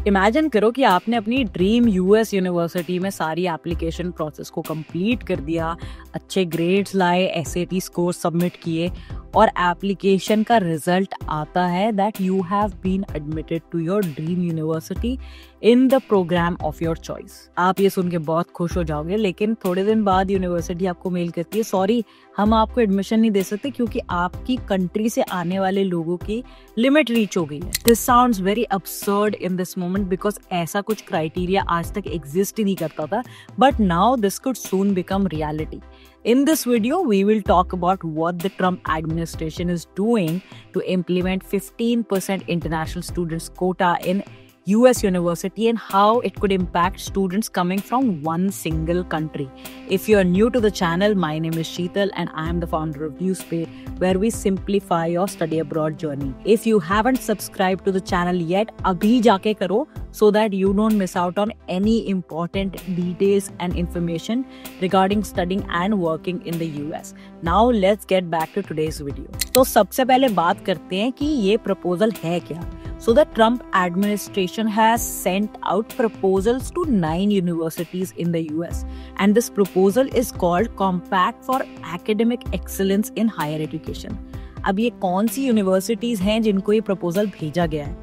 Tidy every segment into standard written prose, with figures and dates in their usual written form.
Imagine करो कि आपने अपनी ड्रीम यूएस यूनिवर्सिटी में सारी एप्लीकेशन प्रोसेस को कंप्लीट कर दिया, अच्छे ग्रेड्स लाए, एसएटी स्कोर सबमिट किए और एप्लीकेशन का रिजल्ट आता है that you have been admitted to your dream university in the programme of your choice. आप ये सुन के बहुत खुश हो जाओगे, लेकिन थोड़े दिन बाद यूनिवर्सिटी आपको मेल करती है, सॉरी हम आपको एडमिशन नहीं दे सकते क्योंकि आपकी कंट्री से आने वाले लोगों की लिमिट रीच हो गई है। This sounds very absurd in this moment because ऐसा कुछ क्राइटेरिया आज तक एग्जिस्ट ही नहीं करता था, but now this could soon become reality. In this video, we will talk about what the Trump administration is doing to implement 15% international students quota in US university and how it could impact students coming from one single country. If you are new to the channel, my name is Sheetal and I am the founder of Newspay, where we simplify your study abroad journey. If you haven't subscribed to the channel yet, abhi jaake karo so that you don't miss out on any important details and information regarding studying and working in the US. Now let's get back to today's video. तो सबसे पहले बात करते हैं कि ये proposal है क्या। So the Trump administration has sent out proposals to 9 universities in the US, and this proposal is called Compact for Academic Excellence in Higher Education. अब ये कौन सी universities हैं जिनको ये proposal भेजा गया है?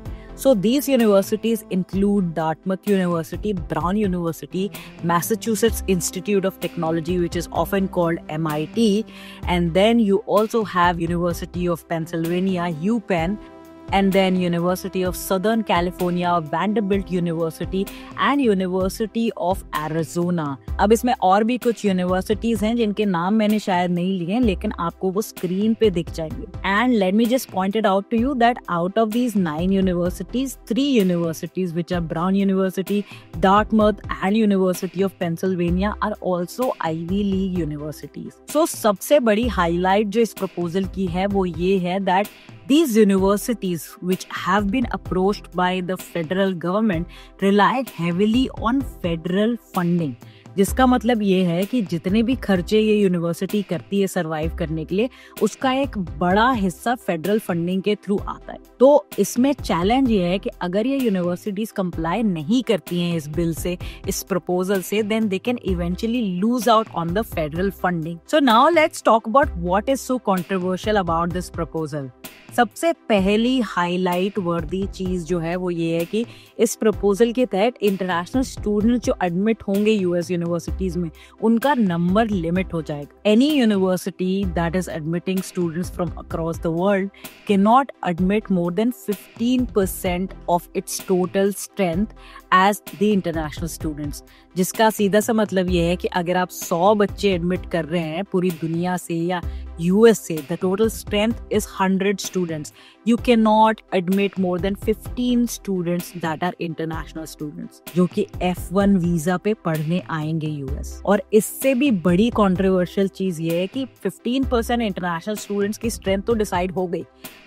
So these universities include Dartmouth University, Brown University, Massachusetts Institute of Technology, which is often called MIT, and then you also have University of Pennsylvania, UPenn, and then University of Southern California, Vanderbilt University and University of Arizona. अब इसमें और भी कुछ universities हैं जिनके नाम मैंने शायद नहीं लिए, लेकिन आपको वो स्क्रीन पे दिख जाएंगे. And let me just point it out to you that out of these 9 universities, 3 universities which are Brown University, Dartmouth and University of Pennsylvania are also Ivy League universities. So सबसे बड़ी highlight जो इस proposal की है वो ये है that these universities which have been approached by the federal government rely heavily on federal funding, जिसका मतलब ये है कि जितने भी खर्चे ये यूनिवर्सिटी करती है सरवाइव करने के लिए, उसका एक बड़ा हिस्सा फेडरल फंडिंग के थ्रू आता है. तो इसमें चैलेंज ये है कि अगर ये यूनिवर्सिटीज कंप्लाई नहीं करती हैं इस बिल से, इस प्रपोजल से, then they can eventually lose out on the federal funding. So now let's talk about what is so controversial about this proposal. सबसे पहली हाईलाइट वर्दी चीज जो है वो ये है कि इस प्रपोजल के तहत इंटरनेशनल स्टूडेंट्स जो एडमिट होंगे यूएस यूनिवर्सिटीज में, उनका नंबर लिमिट हो जाएगा. Any university that is admitting students from across the world can not admit more than 15% of its total strength as the international students. जिसका सीधा सा मतलब ये है कि अगर आप 100 बच्चे एडमिट कर रहे हैं पूरी दुनिया से या यूएस से, the total strength is 100 students. You cannot admit more than 15 students that are international students, जो कि F1 वीजा पे पढ़ने आएंगे यूएस. और इससे भी बड़ी कंट्रोवर्शियल चीज ये है कि 15% इंटरनेशनल स्टूडेंट्स की स्ट्रेंथ तो डिसाइड हो गई,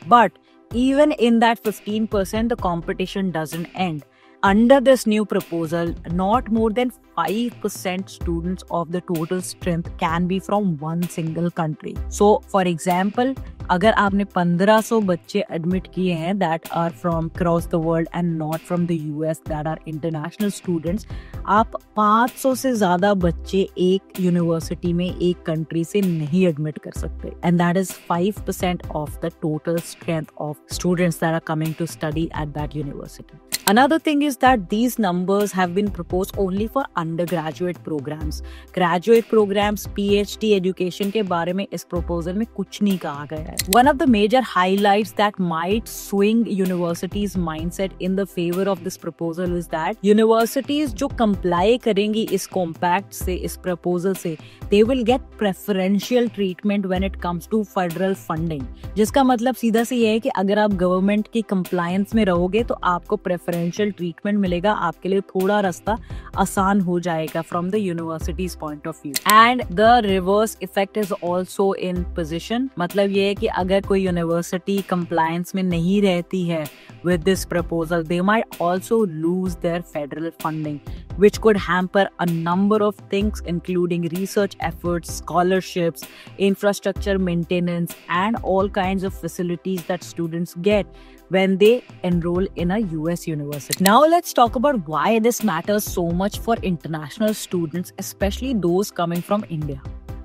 but even in that 15% the competition doesn't end. Under this new proposal, not more than 5% students of the total strength can be from one single country. So, for example, अगर आपने 1500 बच्चे admit किए हैं that are from across the world and not from the US that are international students, आप 500 से ज्यादा बच्चे एक यूनिवर्सिटी में एक कंट्री से नहीं एडमिट कर सकते. And that is 5% of the total strength of students that are coming to study at that university. Another thing is that these numbers have been proposed only for undergraduate programs. Graduate programs, PhD education के बारे में इस proposal में कुछ नहीं कहा गया है. One of the major highlights that might swing universities' mindset in the favor of this proposal is that universities जो comply करेंगी इस compact से, इस proposal से, they will get preferential treatment when it comes to federal funding. जिसका मतलब सीधा से ये है कि अगर आप government की compliance में रहोगे तो आपको preferential ट्रीटमेंट मिलेगा, आपके लिए थोड़ा रास्ता आसान हो जाएगा from the universities point of view. And the reverse effect is also in position. मतलब ये है कि अगर कोई यूनिवर्सिटी कंप्लायंस में नहीं रहती है with this proposal, they might also lose their federal funding, which could hamper a number of things including research efforts, scholarships, infrastructure maintenance, and all kinds of facilities that students get when they enroll in a US university. Now let's talk about why this matters so much for international students, especially those coming from India.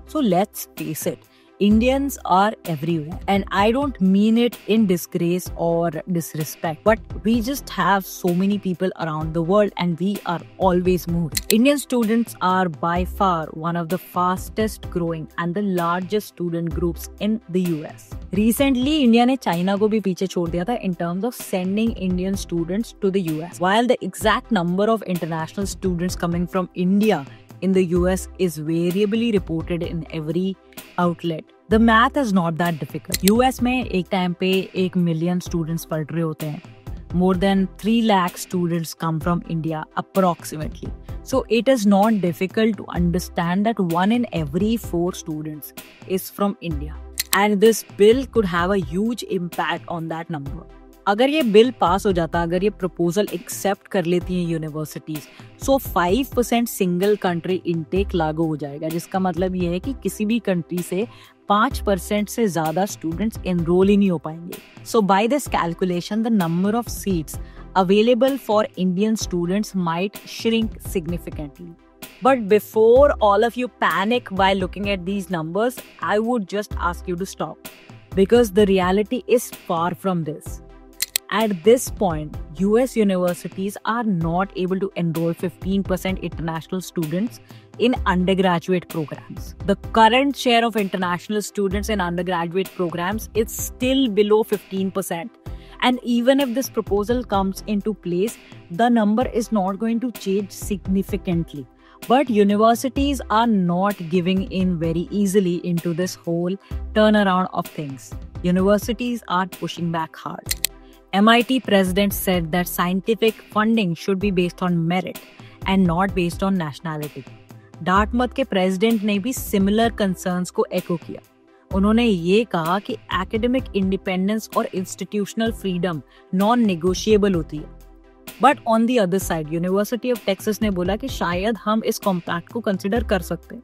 So let's face it, Indians are everywhere, and I don't mean it in disgrace or disrespect, but we just have so many people around the world and we are always moving. Indian students are by far one of the fastest growing and the largest student groups in the US. Recently, India ने China को भी पीछे छोड़ दिया था in terms of sending Indian students to the US. While the exact number of international students coming from India in the US is variably reported in every outlet, the math is not that difficult. US में एक time पे 1 million students पढ़ रहे होते हैं. More than 3 lakh students come from India approximately. So it is not difficult to understand that 1 in every 4 students is from India. And this bill could have a huge impact on that number. अगर ये bill pass हो जाता, अगर ये proposal accept कर लेती हैं universities, सो 5% single country intake लागू हो जाएगा, जिसका मतलब ये है कि किसी भी कंट्री से 5% से ज्यादा स्टूडेंट्स एनरोल ही नहीं हो पाएंगे. So by this calculation the number of seats available for Indian students might shrink significantly. But before all of you panic while looking at these numbers, I would just ask you to stop, because the reality is far from this. At this point, US universities are not able to enroll 15% international students in undergraduate programs. The current share of international students in undergraduate programs is still below 15%. And even if this proposal comes into place, the number is not going to change significantly. But universities are not giving in very easily into this whole turnaround of things. Universities are pushing back hard. MIT president said that scientific funding should be based on merit and not based on nationality. Dartmouth के president ने भी similar concerns को echo किया. उन्होंने ये कहा कि academic independence और इंस्टीट्यूशनल फ्रीडम नॉन नेगोशिएबल होती है. But on the other side, university of Texas ने बोला कि शायद हम इस कॉम्पैक्ट को कंसिडर कर सकते हैं.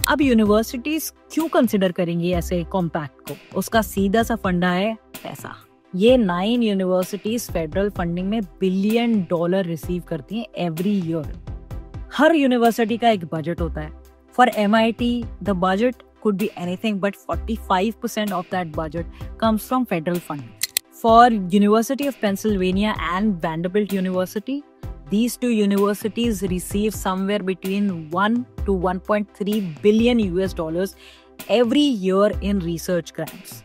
अब यूनिवर्सिटीज क्यों कंसिडर करेंगी ऐसे कॉम्पैक्ट को? उसका सीधा सा फंडा है पैसा. ये 9 यूनिवर्सिटीज फेडरल फंडिंग में $1 बिलियन रिसीव करती हैं एवरी ईयर. हर यूनिवर्सिटी का एक बजट होता है. For MIT the budget could be anything, but 45% of that budget comes from federal funding. For University of Pennsylvania and Vanderbilt University, these two universities receive somewhere between 1 to 1.3 billion US dollars every year in research grants.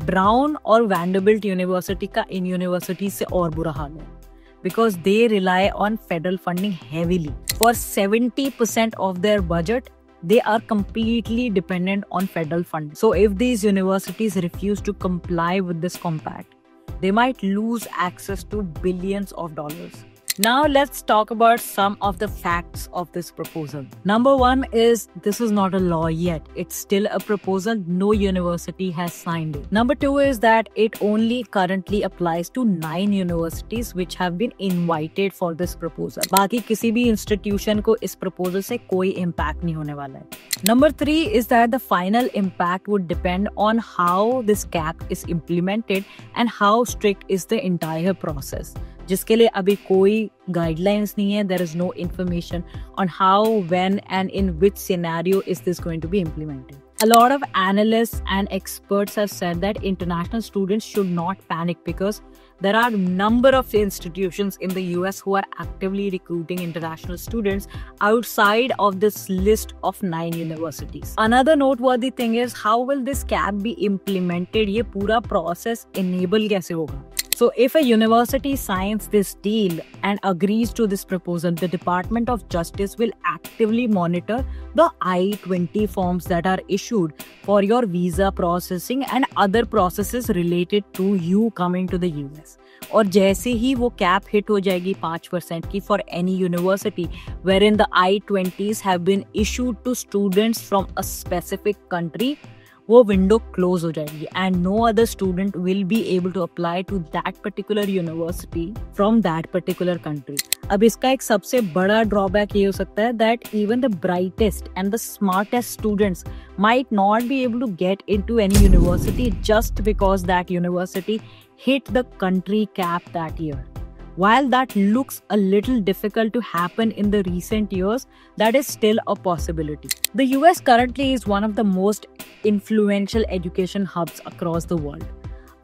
Brown और Vanderbilt University का इन universities से और बुरा हाल है, because they rely on federal funding heavily. For 70% of their budget, they are completely dependent on federal funding. So if these universities refuse to comply with this compact, they might lose access to billions of dollars. Now let's talk about some of the facts of this proposal. Number 1 is this is not a law yet. It's still a proposal. No university has signed it. Number 2 is that it only currently applies to 9 universities which have been invited for this proposal. बाकी किसी भी institution को इस proposal से कोई impact नहीं होने वाला है. Number 3 is that the final impact would depend on how this cap is implemented and how strict is the entire process. जिसके लिए अभी कोई guidelines नहीं है. There is no information on how, when and in which scenario is this going to be implemented. A lot of analysts and experts have said that international students should not panic because there are a number of institutions in the US who are actively recruiting international students outside of this list of 9 universities. Another noteworthy thing is how will this cap be implemented? ये पूरा process enable कैसे होगा? So if a university signs this deal and agrees to this proposal, the Department of Justice will actively monitor the I-20 forms that are issued for your visa processing and other processes related to you coming to the US. और जैसे ही वो cap hit हो जाएगी 5% की for any university wherein the I-20s have been issued to students from a specific country, वो window close हो जाएगी and no other student will be able to apply to that particular university from that particular country. अब इसका एक सबसे बड़ा drawback ये हो सकता है that even the brightest and the smartest students might not be able to get into any university just because that university hit the country cap that year. While that looks a little difficult to happen in the recent years, that is still a possibility. The US currently is one of the most influential education hubs across the world.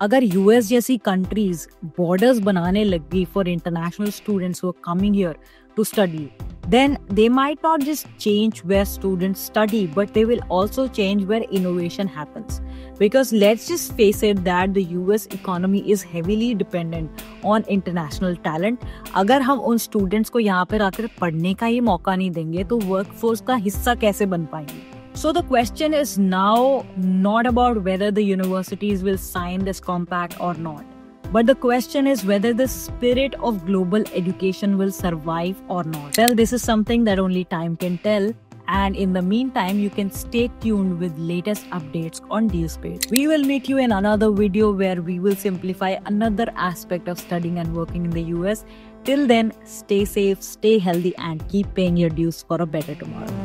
अगर US जैसी countries borders बनाने लग गई for international students who are coming here to study, then they might not just change where students study, but they will also change where innovation happens. Because let's just face it that the US economy is heavily dependent on international talent. अगर हम उन students को यहाँ पर आकर पढ़ने का ही मौका नहीं देंगे तो workforce का हिस्सा कैसे बन पाएंगे? So the question is now not about whether the universities will sign this compact or not, but the question is whether the spirit of global education will survive or not. Well, this is something that only time can tell. And in the meantime, you can stay tuned with latest updates on DSpace. We will meet you in another video where we will simplify another aspect of studying and working in the US. Till then, stay safe, stay healthy, and keep paying your dues for a better tomorrow.